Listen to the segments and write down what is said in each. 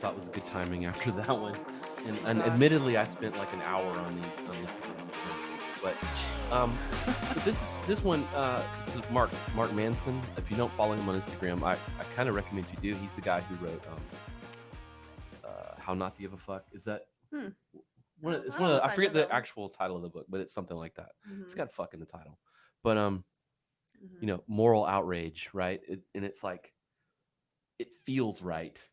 thought was good timing after that one. And admittedly, I spent like an hour on the Instagram. But this one, this is Mark Manson. If you don't follow him on Instagram, I kind of recommend you do. He's the guy who wrote How Not to Give a Fuck. Is that Hmm. it's one of the, I forget the actual title of the book, but it's something like that. It's got fuck in the title. But moral outrage, right? And it's like it feels right,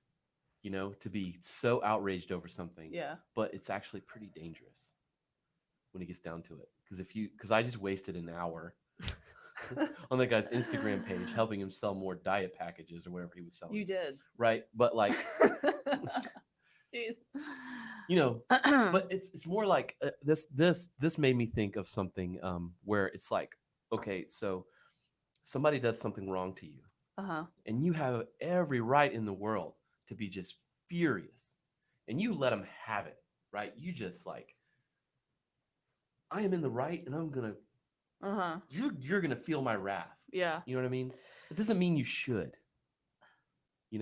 to be so outraged over something. Yeah. But it's actually pretty dangerous when it gets down to it. Because I just wasted an hour on that guy's Instagram page helping him sell more diet packages or whatever he was selling. You did. Right. But like, jeez. But it's more like this made me think of something where it's like, okay, so somebody does something wrong to you. Uh-huh. And you have every right in the world to be just furious. And you let them have it, right? You just like, I am in the right and I'm going to, you're going to feel my wrath. Yeah. You know what I mean? It doesn't mean you should, I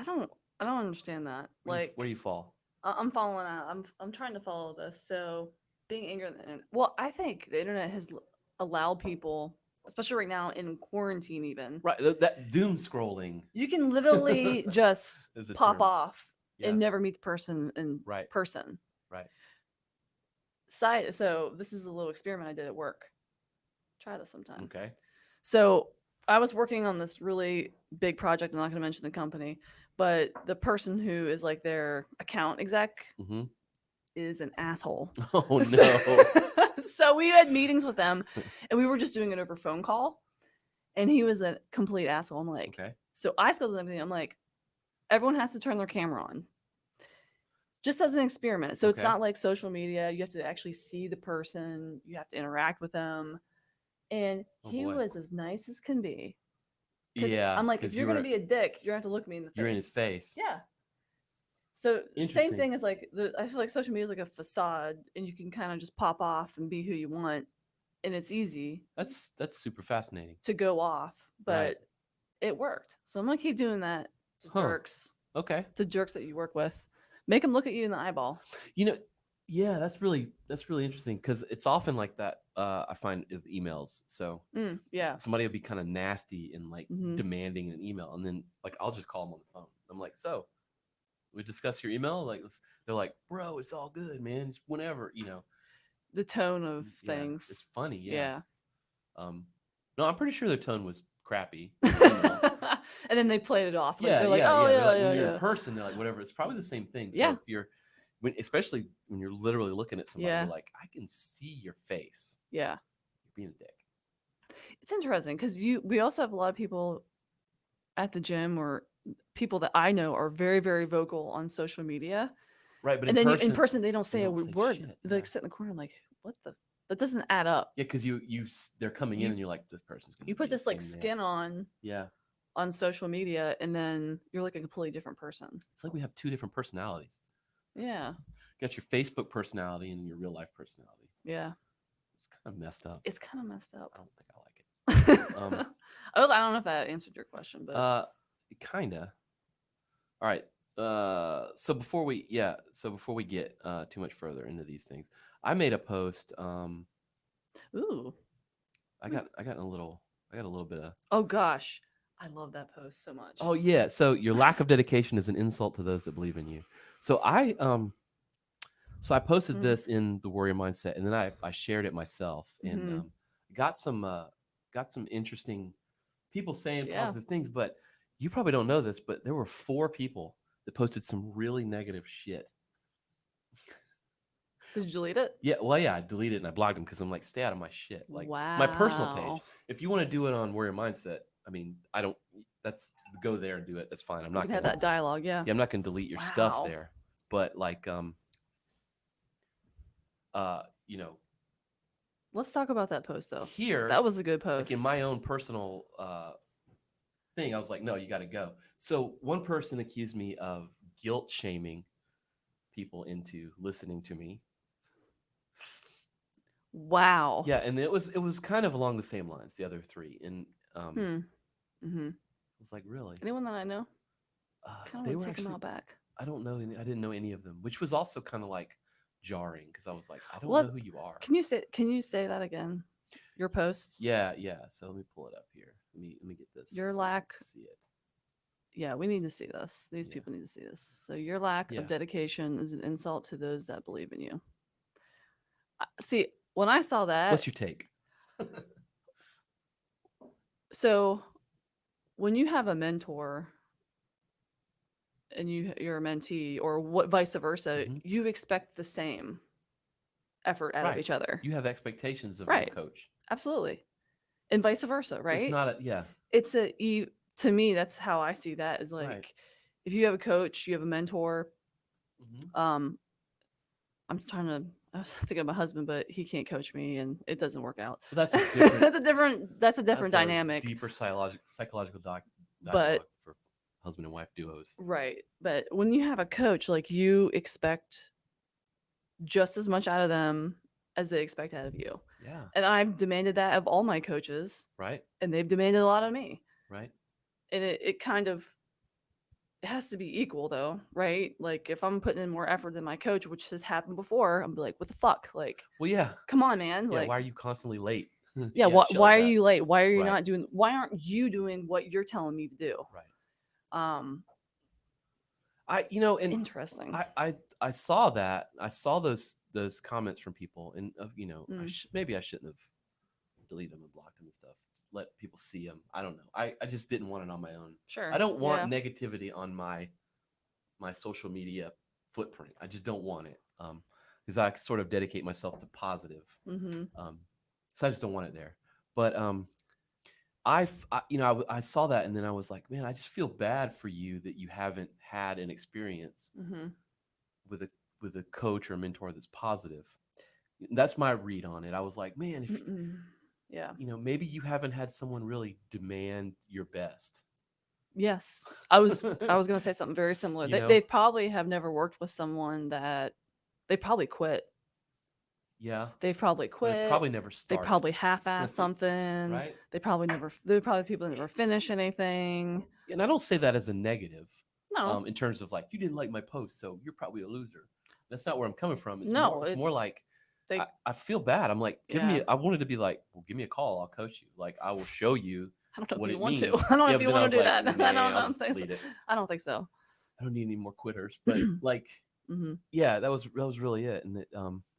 don't understand that. Where do you fall? I'm following out. I'm trying to follow this. So being angry at the internet. Well, I think the internet has allowed people, especially right now in quarantine even. Right. That doom scrolling. You can literally just pop off and never meet the person in person. Right. So this is a little experiment I did at work. Try this sometime. Okay. So I was working on this really big project. I'm not going to mention the company, but the person who is like their account exec is an asshole. Oh no. So we had meetings with them and we were just doing it over phone call. And he was a complete asshole. I'm like, okay. So I scheduled everything. I'm like, everyone has to turn their camera on. Just as an experiment. So it's not like social media. You have to actually see the person. You have to interact with them. And he was as nice as can be. Yeah. I'm like, if you're going to be a dick, you're going to have to look me in the face. You're in his face. Yeah. So same thing as like, I feel like social media is like a facade and you can kind of just pop off and be who you want. And it's easy. That's super fascinating. To go off. But it worked. So I'm going to keep doing that to jerks. Okay. To jerks that you work with. Make them look at you in the eyeball. Yeah, that's really interesting because it's often like that. I find with emails. So somebody will be kind of nasty and like demanding an email, and then like I'll just call them on the phone. I'm like, so we discuss your email. Like they're like, bro, it's all good, man. Just whenever the tone of things. It's funny. Yeah. No, I'm pretty sure their tone was crappy. And then they played it off. Like, they're like, when you're in person, they're like, whatever. It's probably the same thing. So if especially when you're literally looking at somebody, you're like, I can see your face. Yeah. You're being a dick. It's interesting because we also have a lot of people at the gym or people that I know are very, very vocal on social media. Right. But in person, they don't say a word. Shit, they like sit in the corner like, what the? That doesn't add up. Yeah, because they're coming in and you're like, this person's gonna. You put this like skin on. Yeah. On social media, and then you're like a completely different person. It's like we have two different personalities. Yeah. You got your Facebook personality and your real life personality. Yeah. It's kind of messed up. I don't think I like it. I don't know if that answered your question, but kinda. All right. So before we get too much further into these things, I made a post. Ooh. I got a little bit of. Oh gosh, I love that post so much. Oh yeah. So your lack of dedication is an insult to those that believe in you. So I posted this in the Warrior Mindset, and then I shared it myself, and got some interesting people saying positive things. But you probably don't know this, but there were 4 people that posted some really negative shit. Did you delete it? Yeah, well, yeah, I deleted it and I blocked them because I'm like, stay out of my shit. Like my personal page. If you want to do it on Warrior Mindset, I mean, I don't. That's go there and do it. That's fine. I'm not gonna have that dialogue. Yeah. Yeah, I'm not gonna delete your stuff there. But like, let's talk about that post though. Here, that was a good post. Like in my own personal thing, I was like, no, you got to go. So one person accused me of guilt shaming people into listening to me. Wow. Yeah, and it was kind of along the same lines, the other 3. And I was like, really? Anyone that I know? Kind of They want were to take them actually, out back. I don't know I didn't know any of them, which was also kind of like jarring because I was like, I don't know What who you are. can you say that again? Your posts? Yeah, yeah. So let me pull it up here. Let me get this. Your So you lack. can see it. Yeah, we need to see this. These Yeah. people need to see this. So your lack Yeah. of dedication is an insult to those that believe in you. See, when I saw that, What's your take? so when you have a mentor and you're a mentee, or what vice versa, Hmm. you expect the same effort out of Right. each other. You have expectations of your Right. coach. Absolutely. And vice versa, It's right? not a, yeah. It's to me, that's how I see that, is Right. like, if you have a coach, you have a mentor. Hmm. Um, I was thinking of my husband, but he can't coach me and it doesn't work out. But that's a different, that's a different that's a dynamic. deeper psychological But dialogue for husband and wife duos. right. But when you have a coach, like, you expect just as much out of them as they expect out of you. Yeah. And I've demanded that of all my coaches, Right. and they've demanded a lot of me. Right. And it kind of, it has to be equal though, right? Like, if I'm putting in more effort than my coach, which has happened before, I'm like, what the fuck? Like, Well, yeah. come on, man. Yeah. Like, Why are you constantly late? yeah, Shit why like are that. you late? Why are you Right. not doing, why aren't you doing what you're telling me to do? Right. Um, and interesting. I saw that. I saw those comments from people, and Mm. maybe I shouldn't have deleted them and blocked them and stuff. Just let people see them. I don't know. I just didn't want it on my own. Sure. I don't want Yeah. negativity on my social media footprint. I just don't want it. Because I sort of dedicate myself to positive. Mm-hmm. So I just don't want it there. But I saw that, and then I was like, man, I just feel bad for you that you haven't had an experience Mm-hmm. with a coach or a mentor that's positive. That's my read on it. I was like, man, if yeah, maybe you haven't had someone really demand your best. yes, I was gonna say something very similar. They probably have never worked with someone that they probably quit. Yeah, they've probably quit. They probably never They started. probably half-assed something. Right. They're probably people that never finish anything. And I don't say that as a negative. No. In terms of like, you didn't like my post, so you're probably a loser. That's not where I'm coming from. It's No, more like I feel bad. I'm like, I wanted to be like, well, give me a call. I'll coach you. Like, I will show you I don't know what if you it want means. to. I don't know if you But then I want was to do like, that. nah, I don't I'll just delete it. I don't think so. I don't need any more quitters. But like, Mm-hmm. yeah, that was really it. And it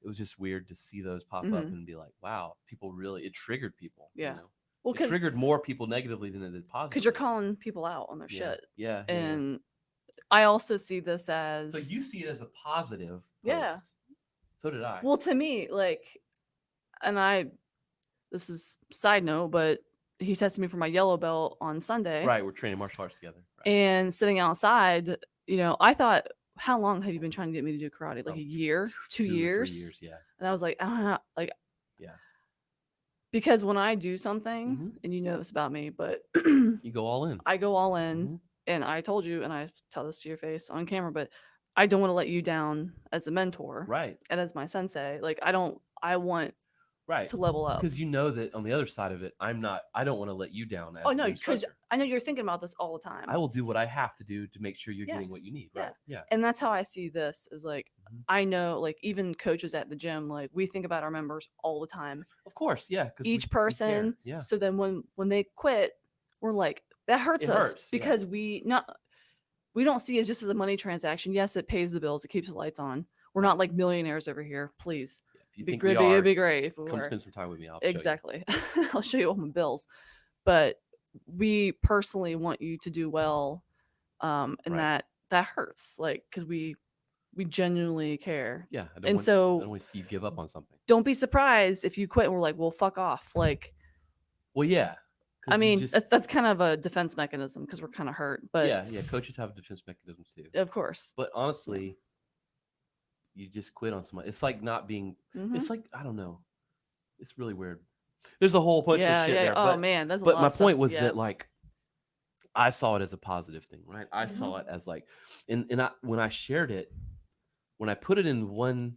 was just weird to see those pop up and be like, wow, people really, it triggered people. Yeah. Well, it triggered more people negatively than it did positively. Because you're calling people out on their shit. Yeah. And I also see this as, so you see it as a positive post. Yeah. So did I. Well, to me, like, and this is side note, but he tested me for my yellow belt on Sunday. Right, we're training martial arts together. Right. And sitting outside, I thought, how long have you been trying to get me to do karate? Like a year, 2 years? 3 years, yeah. And I was like, I don't know, like, yeah. Because when I do something, and you know this about me, but you go all in. I go all in, and I told you, and I tell this to your face on camera, but I don't want to let you down as a mentor, right? And as my sensei, like, I want to level up, because you know that on the other side of it, I don't want to let you down as no, because I know you're thinking about this all the time. I will do what I have to do to make sure you're getting what you need, right? Yeah. And that's how I see this, is like, I know, like, even coaches at the gym, like, we think about our members all the time. Of course, yeah. Each person. Yeah. So then when they quit, we're like, that hurts us, because we don't see it just as a money transaction. Yes, it pays the bills, it keeps the lights on. We're not like millionaires over here, please. If you think we are, it'd be great if we come were. Spend some time with me. I'll exactly. Show you. I'll show you all my bills. But we personally want you to do well, and that hurts, like, because we genuinely care. Yeah. I don't want to see you give up on something. Don't be surprised if you quit and we're like, well, fuck off. Like, well, yeah. I mean, that's kind of a defense mechanism, because we're kind of hurt. But yeah, coaches have defense mechanisms too. Of course. But honestly, you just quit on somebody. It's like not being. It's like, I don't know. It's really weird. There's a whole bunch of shit there. Oh man, that's. But my point was that, like, I saw it as a positive thing, right? I saw it as like, when I shared it, when I put it in one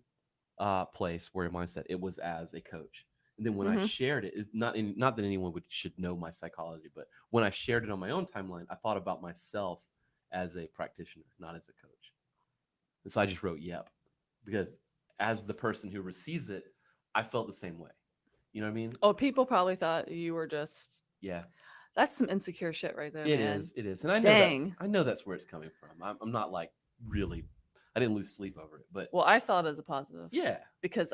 place where mindset, it was as a coach. And then when I shared it, not that anyone should know my psychology, but when I shared it on my own timeline, I thought about myself as a practitioner, not as a coach. And so I just wrote yep, because as the person who receives it, I felt the same way. You know what I mean? Oh, people probably thought you were just That's some insecure shit right there, man. It is. And I know that's where it's coming from. I'm not like really, I didn't lose sleep over it, but well, I saw it as a positive. Yeah. Because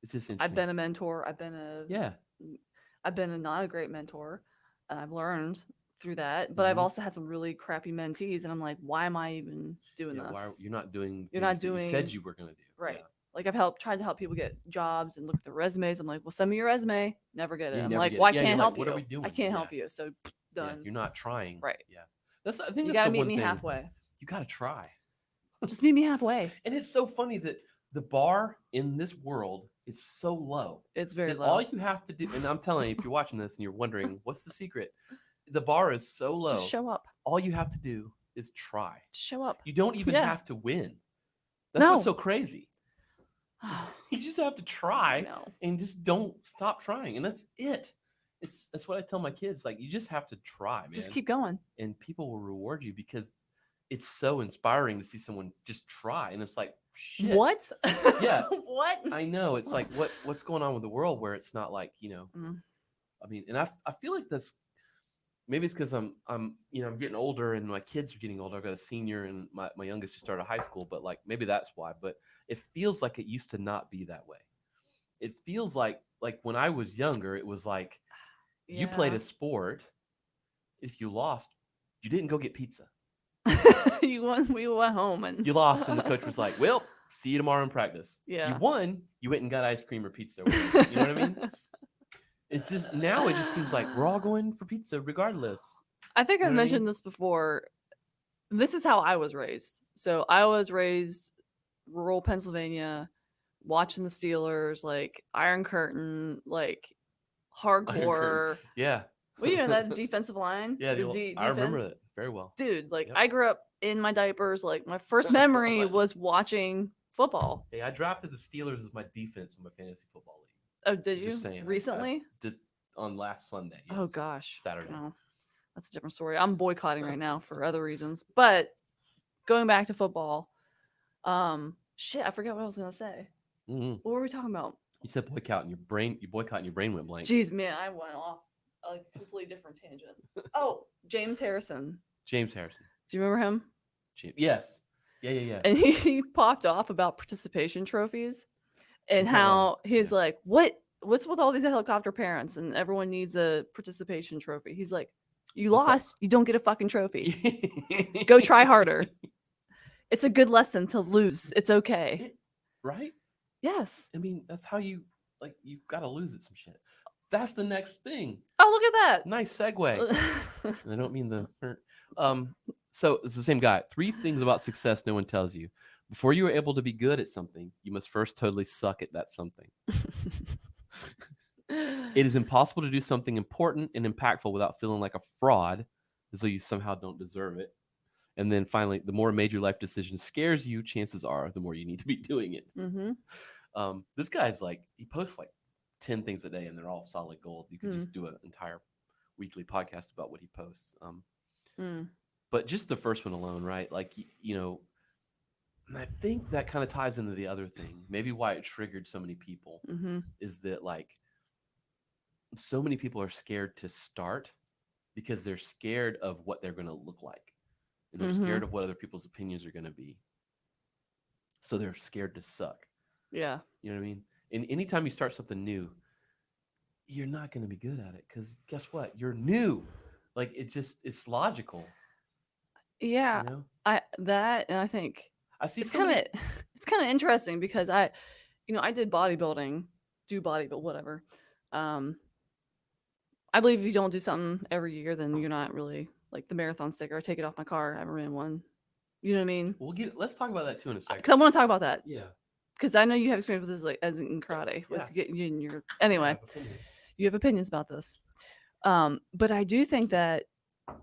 it's just interesting. I've been a mentor. I've been a not a great mentor, and I've learned through that. But I've also had some really crappy mentees, and I'm like, why am I even doing this? Why you're not doing that you said you were going to do. Right. Yeah. Like I've tried to help people get jobs and look at their resumes. I'm like, well, send me your resume. Never get it. I'm like, well, I can't help you. What are we doing? I can't help you. So done. You're not trying. Right. Yeah. I think you gotta meet me halfway. You gotta try. Just meet me halfway. And it's so funny that the bar in this world is so low. It's very low. All you have to do, and I'm telling you, if you're watching this and you're wondering what's the secret, the bar is so low. Just show up. All you have to do is try. Just show up. You don't even have to win. That's what's so crazy. You just have to try and just don't stop trying, and that's it. That's what I tell my kids. Like, you just have to try, man. Just keep going, and people will reward you, because it's so inspiring to see someone just try. And it's like, shit. What? Yeah. What? I know. It's like, what's going on with the world where it's not like, I mean, and I feel like that's, maybe it's because I'm getting older and my kids are getting older. I've got a senior and my youngest just started high school, but like, maybe that's why. But it feels like it used to not be that way. It feels like when I was younger, it was like, you played a sport. If you lost, you didn't go get pizza. You won. We went home and you lost, and the coach was like, well, see you tomorrow in practice. Yeah. You won, you went and got ice cream or pizza. Or you know what I mean? It's just, now it just seems like we're all going for pizza regardless. I think I've mentioned this before. This is how I was raised. So I was raised rural Pennsylvania, watching the Steelers, like Iron Curtain, like hardcore. Yeah. Well, you know that defensive line? Yeah, I remember that very well. Dude, like I grew up in my diapers. Like my first memory was watching football. Hey, I drafted the Steelers as my defense in my fantasy football league. Oh, did you? Just saying. Recently? Just on last Sunday. Yes. Oh gosh. Saturday. No, that's a different story. I'm boycotting right now for other reasons. But going back to football, shit, I forgot what I was gonna say. Mm-hmm. What were we talking about? You said boycott, and your brain went blank. Jeez, man, I went off a completely different tangent. Oh, James Harrison. James Harrison. Do you remember him? Yes. Yeah. And he popped off about participation trophies and how he's like, what's with all these helicopter parents and everyone needs a participation trophy? He's like, you lost, you don't get a fucking trophy. Go try harder. It's a good lesson to lose. It's okay. Right? Yes. I mean, that's how you've got to lose at some shit. That's the next thing. Oh, look at that. Nice segue. I don't mean the hurt. So it's the same guy. 3 things about success no one tells you. Before you are able to be good at something, you must first totally suck at that something. It is impossible to do something important and impactful without feeling like a fraud, as though you somehow don't deserve it. And then finally, the more a major life decision scares you, chances are the more you need to be doing it. Mm-hmm. This guy's like, he posts like 10 things a day and they're all solid gold. You could just do an entire weekly podcast about what he posts. But just the first one alone, right? Like, and I think that kind of ties into the other thing. Maybe why it triggered so many people is that, like, so many people are scared to start because they're scared of what they're going to look like. And they're scared of what other people's opinions are going to be. So they're scared to suck. Yeah. You know what I mean? And anytime you start something new, you're not going to be good at it because guess what? You're new. Like, it's logical. Yeah. You know? I think I see it's kind of interesting because I did bodybuilding, but whatever. I believe if you don't do something every year, then you're not really like the marathon sticker. I take it off my car. I haven't ran one. You know what I mean? Let's talk about that too in a second. Because I want to talk about that. Yeah. Because I know you have experience with this, like as in karate, with getting you in your. Anyway, you have opinions about this. But I do think that,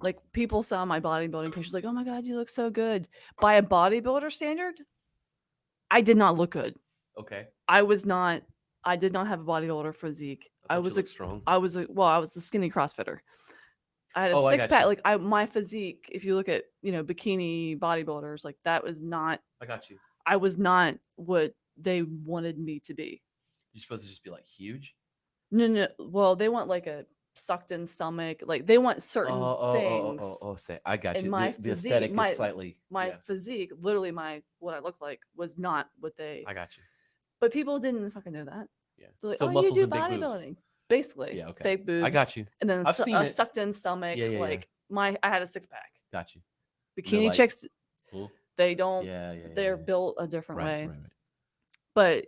like, people saw my bodybuilding pictures, like, oh my god, you look so good. By a bodybuilder standard, I did not look good. Okay. I did not have a bodybuilder physique. I was strong. I was a skinny CrossFitter. I had a six pack. Like my physique, if you look at, bikini bodybuilders, like that was not. I got you. I was not what they wanted me to be. You're supposed to just be like huge? No. Well, they want like a sucked in stomach. Like they want certain things. Say, I got and you. My the physique, aesthetic is slightly. My physique, literally what I looked like was not what they. I got you. But people didn't fucking know that. Yeah. Like, so muscles you do and bodybuilding. big boobs. Basically. Yeah. Okay. Fake boobs. I got you. And then a sucked in stomach. Yeah. Like I had a 6-pack. Got you. Bikini chicks. They don't. They're built a different way. Right. But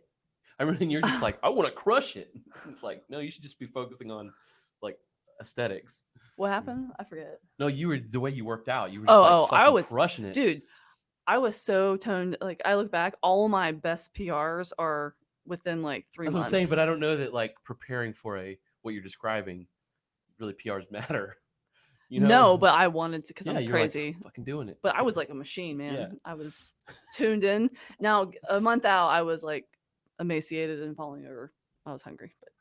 I mean, you're just like, I want to crush it. It's like, no, you should just be focusing on like aesthetics. What happened? I forget. No, you were the way you worked out. You were just I was crushing it, dude. I was so toned. Like I look back, all my best PRs are within like 3 months. That's what I'm saying, but I don't know that like preparing for what you're describing, really PRs matter. No, but I wanted to because I'm crazy. Like, fucking doing it. But I was like a machine, man. Yeah. I was tuned in. Now a month out, I was like emaciated and falling over. I was hungry, but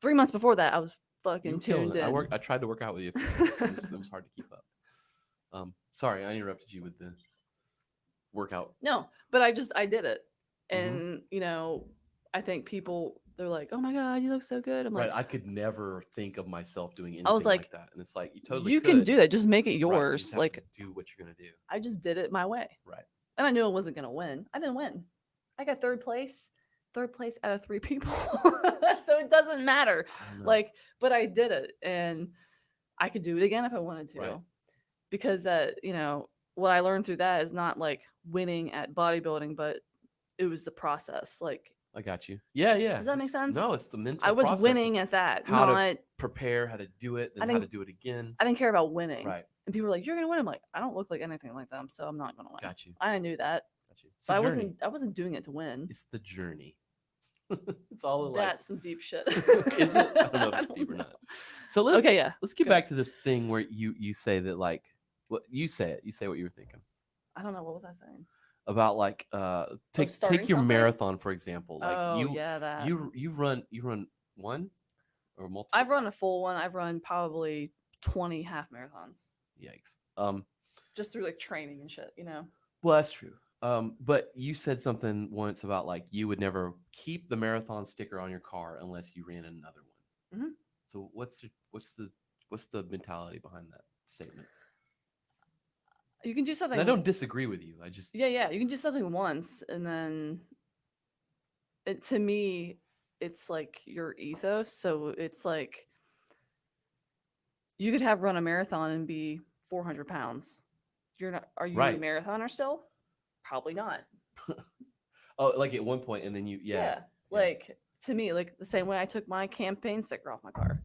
3 months before that, I was fucking tuned in. I tried to work out with you. It was hard to keep up. Sorry, I interrupted you with the workout. No, but I did it, and I think people, they're like, "Oh my god, you look so good." I'm like, I could never think of myself doing anything like that, and it's like you can do that. Just make it yours. Right, like do what you're gonna do. I just did it my way. Right. And I knew I wasn't gonna win. I didn't win. I got third place out of 3 people, so it doesn't matter. Like, but I did it, and I could do it again if I wanted to, because that what I learned through that is not like winning at bodybuilding, but it was the process. Like, I got you. Yeah. Does that make sense? No, it's the mental. I was winning at that. How to prepare, how to do it, and how to do it again. I didn't care about winning. Right. And people were like, "You're gonna win." I'm like, I don't look like anything like them, so I'm not gonna win. Got you. I knew that. Got you. But I wasn't doing it to win. It's the journey. It's all that's some deep shit. Is it? I don't know if it's deep or not. So let's get back to this thing where you say that, like, what you say it. You say what you were thinking. I don't know. What was I saying? About like take your marathon, for example. Like you run one or multiple? I've run a full one. I've run probably 20 half marathons. Yikes. Just through like training and shit, Well, that's true. But you said something once about like you would never keep the marathon sticker on your car unless you ran another one. Mm-hmm. So what's the mentality behind that statement? You can do something. And I don't disagree with you. I just you can do something once, and then to me, it's like your ethos. So it's like you could have run a marathon and be 400 pounds. You're not. Are you a marathoner still? Probably not. Oh, like at one point, and then you like to me, like the same way I took my campaign sticker off my car.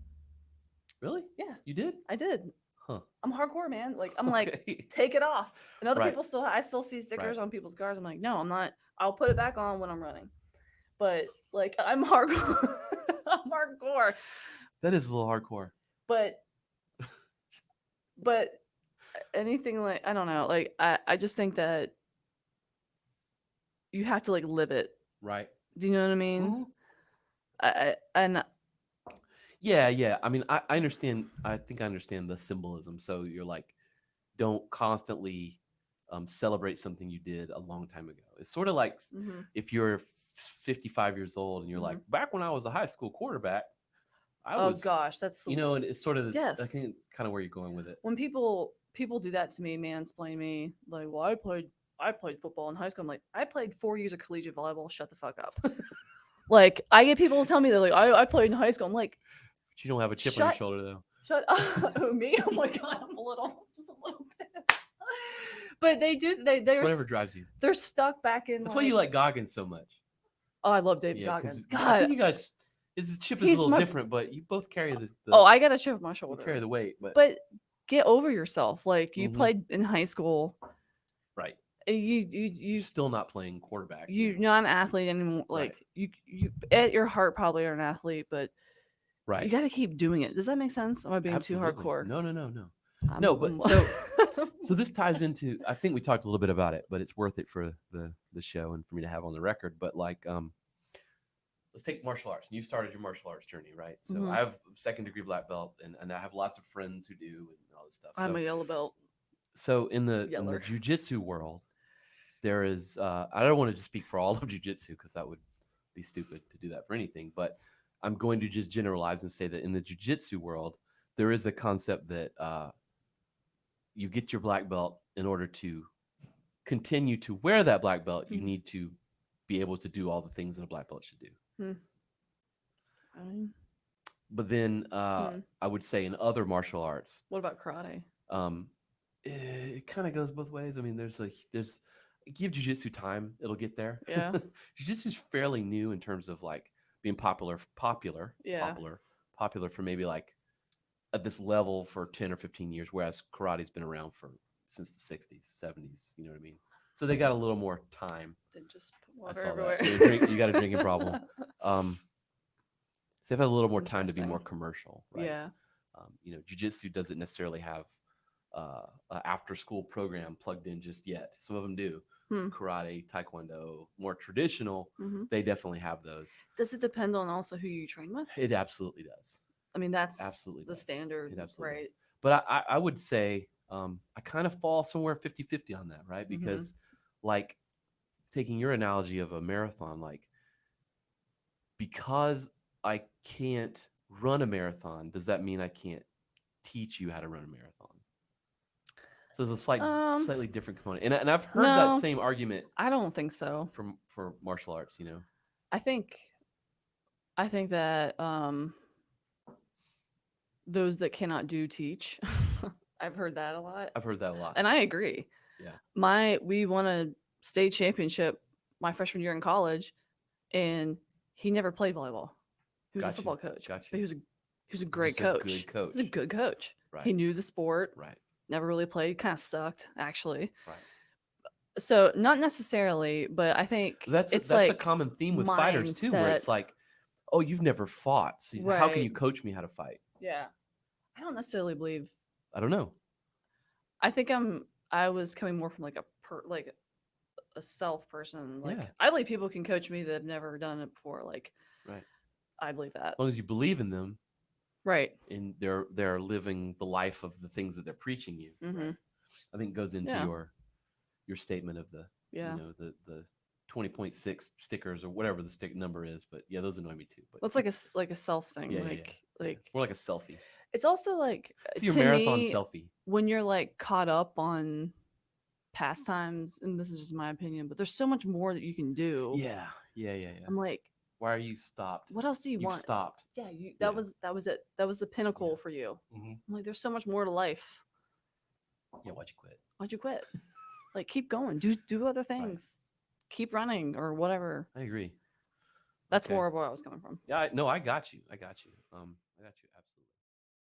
Really? Yeah. You did? I did. Huh. I'm hardcore, man. Like I'm like, take it off. And other people I still see stickers on people's cars. I'm like, no, I'm not. I'll put it back on when I'm running. But like I'm hardcore. I'm hardcore. That is a little hardcore. But anything like, I don't know, like I just think that you have to like live it. Right. Do you know what I mean? Mm-hmm. Yeah. I mean, I understand. I think I understand the symbolism. So you're like, don't constantly celebrate something you did a long time ago. It's sort of like if you're 55 years old and you're like, back when I was a high school quarterback, gosh, that's and it's sort of I think kind of where you're going with it. When people do that to me, mansplain me, like, well, I played football in high school. I'm like, I played 4 years of collegiate volleyball. Shut the fuck up. Like, I get people to tell me that, like, I played in high school. I'm like, but you don't have a chip on your shoulder, though. Shut up. Oh, me? Oh my god, I'm just a little bit. But they do. They're whatever drives you. They're stuck back in. That's why you like Goggins so much. Oh, I love David Goggins. God, I think you guys. His chip is a little different, but you both carry the. Oh, I got a chip on my shoulder. You carry the weight, but get over yourself. Like you played in high school, right? You still not playing quarterback. You're not an athlete anymore. Like you at your heart probably are an athlete, but you got to keep doing it. Does that make sense? Am I being too hardcore? No. No, but so this ties into. I think we talked a little bit about it, but it's worth it for the show and for me to have on the record. But like, let's take martial arts. And you started your martial arts journey, right? So I have second degree black belt, and I have lots of friends who do and all this stuff. I'm a yellow belt. So in the jiu-jitsu world, there is I don't want to just speak for all of jiu-jitsu because that would be stupid to do that for anything, but I'm going to just generalize and say that in the jiu-jitsu world, there is a concept that you get your black belt in order to continue to wear that black belt. You need to be able to do all the things that a black belt should do. But then I would say in other martial arts. What about karate? It kind of goes both ways. I mean, there's give jiu-jitsu time, it'll get there. Yeah. Jiu-jitsu is fairly new in terms of like being popular for maybe like at this level for 10 or 15 years, whereas karate's been around since the 60s, 70s, you know what I mean? So they got a little more time. Then just put water everywhere. You got a drinking problem. So they've had a little more time to be more commercial, right? Yeah. Jiu-jitsu doesn't necessarily have an after-school program plugged in just yet. Some of them do. Karate, taekwondo, more traditional, they definitely have those. Does it depend on also who you train with? It absolutely does. I mean, that's absolutely the standard, it absolutely right? Does. But I would say I kind of fall somewhere 50-50 on that, right? Because like taking your analogy of a marathon, like because I can't run a marathon, does that mean I can't teach you how to run a marathon? So there's a slightly different component, and I've heard that same argument. I don't think so. For martial arts, I think that those that cannot do teach. I've heard that a lot. And I agree. Yeah. We won a state championship my freshman year in college, and he never played volleyball. He was a football coach. But he was a great coach. Good coach. He was a good coach. Right. He knew the sport. Right. Never really played. Kind of sucked, actually. Right. So not necessarily, but I think that's a common theme with fighters too, where it's like, oh, you've never fought, so how can you coach me how to fight? Yeah. I don't necessarily believe. I don't know. I think I was coming more from like a self person. Like I believe people can coach me that have never done it before. Like, right. I believe that. As long as you believe in them. Right. And they're living the life of the things that they're preaching you. Right? I think it goes into your statement of the the 20.6 stickers or whatever the stick number is. But yeah, those annoy me too. But it's like a self thing. Like it's more like a selfie. It's also like it's your marathon selfie. When you're like caught up on pastimes, and this is just my opinion, but there's so much more that you can do. Yeah. I'm like, why are you stopped? What else do you want? Stopped. Yeah, that was it. That was the pinnacle for you. I'm like, there's so much more to life. Yeah, why'd you quit? Why'd you quit? Like, keep going. Do other things. Right. Keep running or whatever. I agree. That's more of where I was coming from. Yeah, I got you. I got you. Absolutely.